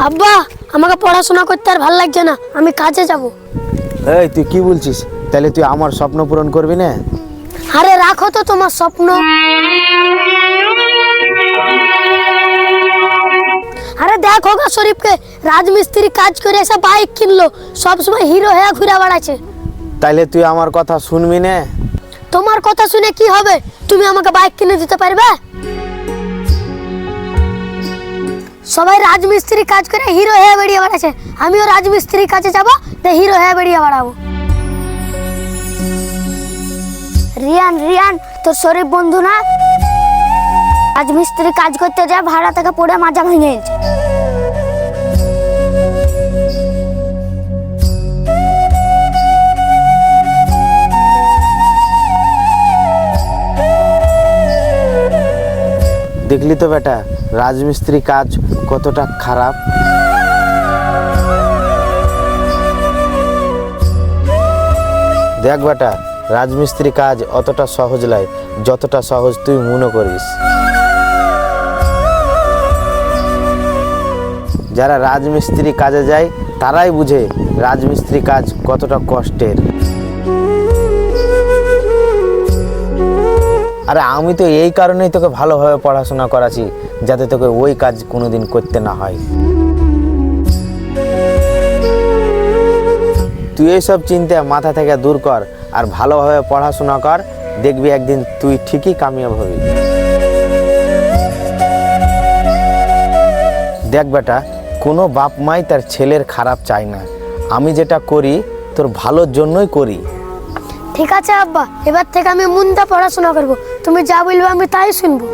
আব্বা, আমাকে পড়াশোনা করতে আর ভালো লাগছে না, আমি কাজে যাব। এই তুই কি বলছিস? তাহলে তুই আমার স্বপ্ন পূরণ করবি না? আরে রাখো তো তোমার স্বপ্ন। আরে দেখো গা শরীফকে, রাজমিস্ত্রি কাজ করে এসে বাইক কিনলো, সবসময় হিরো হয়ে ঘুরে বেড়াচ্ছে। তাইলে তুই আমার কথা শুনবি না? তোমার কথা শুনে কি হবে? তুমি আমাকে বাইক কিনে দিতে পারবে? সবাই রাজমিস্ত্রি কাজ করে হিরো হয়ে বেরিয়ে বেড়াচ্ছে, আমিও রাজমিস্ত্রি কাজে যাব, হিরো হয়ে বেরিয়ে বেড়াবো। রিয়ান রিয়ান, তোর শরীফ বন্ধু না? রাজমিস্ত্রি কাজ করতে যায়, ভাড়া থেকে পড়ে মাজা ভেঙে গেছে। দেখলি তো বেটা, রাজমিস্ত্রি কাজ কতটা খারাপ। দেখ বেটা, রাজমিস্ত্রি কাজ অতটা সহজ নয় যতটা সহজ তুই মনে করিস। যারা রাজমিস্ত্রি কাজে যায় তারাই বুঝে রাজমিস্ত্রি কাজ কতটা কষ্টের। আরে আমি তো এই কারণেই তোকে ভালোভাবে পড়াশোনা করাচ্ছি, যাতে তোকে ওই কাজ কোনোদিন করতে না হয়। তুই এইসব চিন্তা মাথা থেকে দূর কর আর ভালোভাবে পড়াশোনা কর, দেখবি একদিন তুই ঠিকই কামিয়াব হবি। দেখ বেটা, কোনো বাপ মাই তার ছেলের খারাপ চায় না। আমি যেটা করি তোর ভালোর জন্যই করি। ঠিক আছে আব্বা, এবার থেকে আমি মন দিয়ে পড়াশোনা করবো, তুমি যা বলবে আমি তাই শুনবো।